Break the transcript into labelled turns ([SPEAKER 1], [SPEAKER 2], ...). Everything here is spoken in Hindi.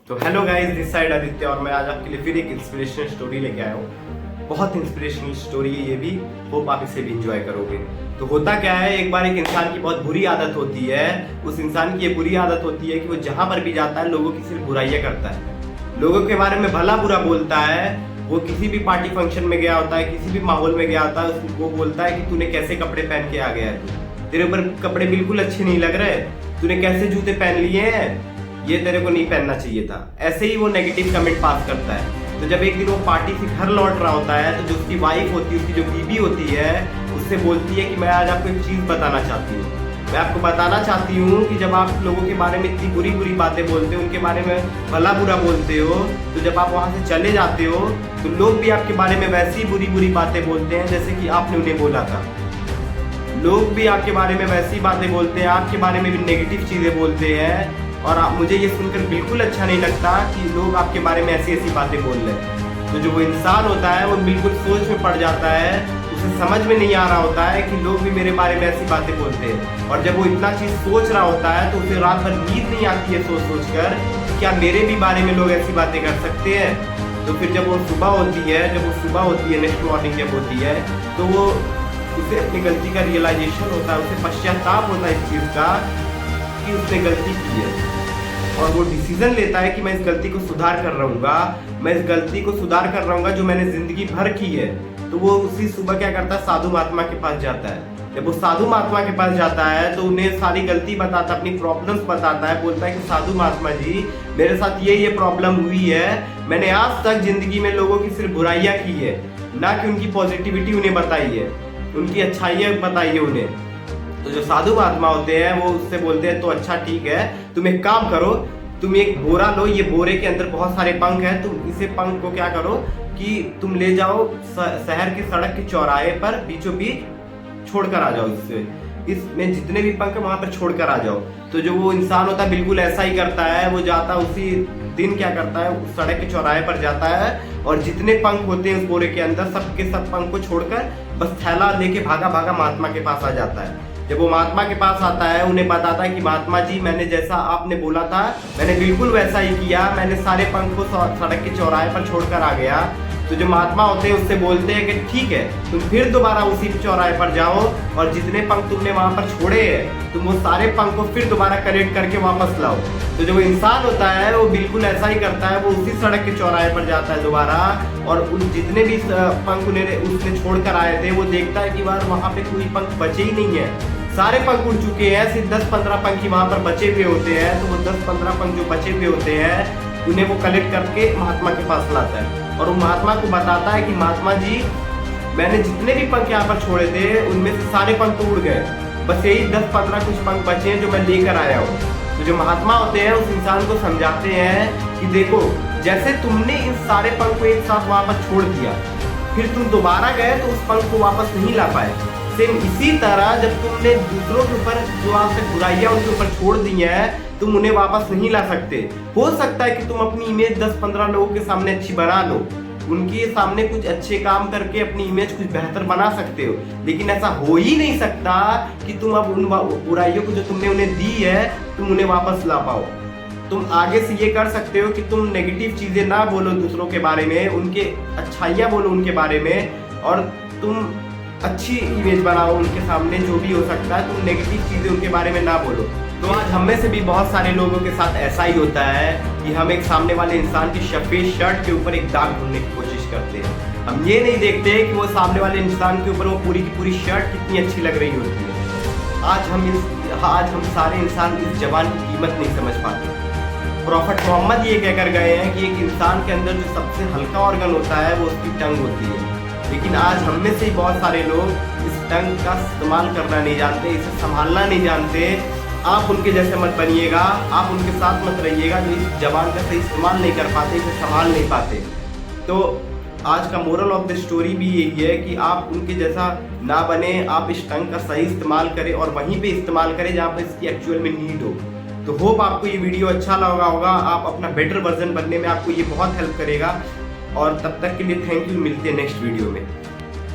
[SPEAKER 1] तो hello guys, this side Aditya और मैं आज आपके लिए फिर एक इंस्पिरेशनल स्टोरी लेके आया हूँ। बहुत इंस्पिरेशनल स्टोरी है ये भी, होप आप इसे भी इंजॉय करोगे। तो होता क्या है, एक बार एक इंसान की बहुत बुरी आदत होती है। उस इंसान की ये बुरी आदत होती है कि वो जहां पर भी जाता है लोगों की सिर्फ बुराइयां करता है, लोगों के बारे में भला बुरा बोलता है। वो किसी भी पार्टी फंक्शन में गया होता है, किसी भी माहौल में गया होता है, वो बोलता है कि तूने कैसे कपड़े पहन के आ गया है, तेरे ऊपर कपड़े बिल्कुल अच्छे नहीं लग रहे, तूने कैसे जूते पहन लिए हैं, ये तेरे को नहीं पहनना चाहिए था। ऐसे ही वो नेगेटिव कमेंट पास करता है। तो जब एक दिन वो पार्टी से घर लौट रहा होता है तो जो उसकी वाइफ होती है, उसकी जो बीबी होती है, उससे बोलती है कि मैं आज आपको एक चीज बताना चाहती हूँ। मैं आपको बताना चाहती हूँ कि जब आप लोगों के बारे में इतनी बुरी बुरी बातें बोलते हो, उनके बारे में भला बुरा बोलते हो, तो जब आप वहां से चले जाते हो तो लोग भी आपके बारे में वैसी बुरी बुरी बातें बोलते हैं जैसे कि आपने उन्हें बोला था। लोग भी आपके बारे में वैसी बातें बोलते हैं, आपके बारे में भी नेगेटिव चीजें बोलते हैं। और मुझे ये सुनकर बिल्कुल अच्छा नहीं लगता कि लोग आपके बारे में ऐसी ऐसी बातें बोल रहे हैं। तो जो वो इंसान होता है वो बिल्कुल सोच में पड़ जाता है, उसे समझ में नहीं आ रहा होता है कि लोग भी मेरे बारे में ऐसी बातें बोलते हैं। और जब वो इतना चीज सोच रहा होता है तो उसे रात भर नींद नहीं आती है सोच सोच कर कि क्या मेरे भी बारे में लोग ऐसी बातें कर सकते हैं। तो फिर जब वो सुबह होती है, नेक्स्ट मॉर्निंग जब होती है, तो वो उसे अपनी गलती का रियलाइजेशन होता है, उसे पश्चाताप होता है इस चीज का कि उसने गलती की है। और वो डिसीजन लेता है कि मैं इस गलती को सुधार कर रहूंगा, मैं इस गलती को सुधार कर रहूंगा जो मैंने जिंदगी भर की है। तो वो उसी सुबह क्या करता है, साधु महात्मा के पास जाता है। जब वो साधु महात्मा के पास जाता है तो उन्हें सारी गलती बताता, अपनी प्रॉब्लम्स बताता है। बोलता है कि साधु महात्मा जी, मेरे साथ ये प्रॉब्लम हुई है, मैंने आज तक जिंदगी में लोगों की सिर्फ बुराइयां की है, ना कि उनकी पॉजिटिविटी उन्हें बताई है, उनकी अच्छाइयां बताई है उन्हें। तो जो साधु महात्मा होते हैं वो उससे बोलते हैं तो अच्छा ठीक है, तुम एक काम करो, तुम एक बोरा लो, ये बोरे के अंदर बहुत सारे पंख हैं, तुम इसे पंख को क्या करो कि तुम ले जाओ शहर के सड़क के चौराहे पर बीचों बीच छोड़कर आ जाओ, इसमें जितने भी पंख है वहां पर छोड़कर आ जाओ। तो जो वो इंसान होता है बिल्कुल ऐसा ही करता है। वो जाता उसी दिन क्या करता है, उस सड़क के चौराहे पर जाता है और जितने पंख होते हैं उस बोरे के अंदर सबके सब पंख को छोड़कर बस थैला लेके भागा भागा महात्मा के पास आ जाता है। जब वो महात्मा के पास आता है, उन्हें बताता है कि महात्मा जी, मैंने जैसा आपने बोला था मैंने बिल्कुल वैसा ही किया, मैंने सारे पंख को सड़क के चौराहे पर छोड़कर आ गया। तो जो महात्मा होते हैं उससे बोलते हैं कि ठीक है, तुम फिर दोबारा उसी चौराहे पर जाओ और जितने पंख तुमने वहां पर छोड़े हैं तुम वो सारे पंख को फिर दोबारा कलेक्ट करके वापस लाओ। तो जो इंसान होता है वो बिल्कुल ऐसा ही करता है, वो उसी सड़क के चौराहे पर जाता है दोबारा और उन जितने भी पंख उसने छोड़कर आए थे वो देखता है कि वहां पे कोई पंख बचे ही नहीं है, सारे पंख उड़ चुके हैं, सिर्फ 10-15 पंख ही वहां पर बचे हुए होते हैं। तो वो 10-15 पंख जो बचे हुए होते हैं उन्हें वो कलेक्ट करके महात्मा के पास लाता है और वो महात्मा को बताता है कि महात्मा जी, मैंने जितने भी पंख यहाँ पर छोड़े थे उनमें से सारे पंख तो उड़ गए, बस यही 10-15 कुछ पंख बचे हैं जो मैं लेकर आया हूँ। तो जो महात्मा होते हैं उस इंसान को समझाते हैं कि देखो, जैसे तुमने इन सारे पंख को एक साथ वहां पर छोड़ दिया, फिर तुम दोबारा गए तो उस पंख को वापस नहीं ला पाए। सेम इसी तरह जब तुमने दूसरों के ऊपर जो आपसे बुराइयां उनके ऊपर छोड़ दी है, तुम उन्हें वापस नहीं ला सकते। हो सकता है कि तुम अपनी इमेज 10-15 लोगों के सामने अच्छी बना लो, उनके सामने कुछ अच्छे काम करके अपनी इमेज कुछ बेहतर बना सकते हो, लेकिन ऐसा हो ही नहीं सकता कि तुम अब उन बुराइयों को जो तुमने उन्हें दी है तुम उन्हें वापस ला पाओ। तुम आगे से ये कर सकते हो कि तुम नेगेटिव चीजें ना बोलो दूसरों के बारे में, उनके अच्छाइयाँ बोलो उनके बारे में, और तुम अच्छी इमेज बनाओ उनके सामने। जो भी हो सकता है तुम नेगेटिव चीजें उनके बारे में ना बोलो। तो आज हम में से भी बहुत सारे लोगों के साथ ऐसा ही होता है कि हम एक सामने वाले इंसान की सफेद शर्ट के ऊपर एक दाग ढूंढने की कोशिश करते हैं। हम ये नहीं देखते कि वो सामने वाले इंसान के ऊपर वो पूरी की पूरी शर्ट कितनी अच्छी लग रही होती है। आज हम सारे इंसान इस जवान की कीमत नहीं समझ पाते। प्रॉफिट मोहम्मद ये कहकर गए हैं कि एक इंसान के अंदर जो सबसे हल्का ऑर्गन होता है वो उसकी टंग होती है, लेकिन आज हम में से ही बहुत सारे लोग इस टंग का इस्तेमाल करना नहीं जानते, इसे संभालना नहीं जानते। आप उनके जैसे मत बनिएगा, आप उनके साथ मत रहिएगा जो इस जबान का सही इस्तेमाल नहीं कर पाते, इसे संभाल नहीं पाते। तो आज का मोरल ऑफ द स्टोरी भी यही है कि आप उनके जैसा ना बने, आप इस टंग का सही इस्तेमाल करें और वहीं पे इस्तेमाल करें जहाँ पर इसकी एक्चुअल में नीड हो। तो होप आपको ये वीडियो अच्छा लगा होगा, आप अपना बेटर वर्जन बनने में आपको ये बहुत हेल्प करेगा। और तब तक के लिए थैंक यू, मिलते हैं नेक्स्ट वीडियो में।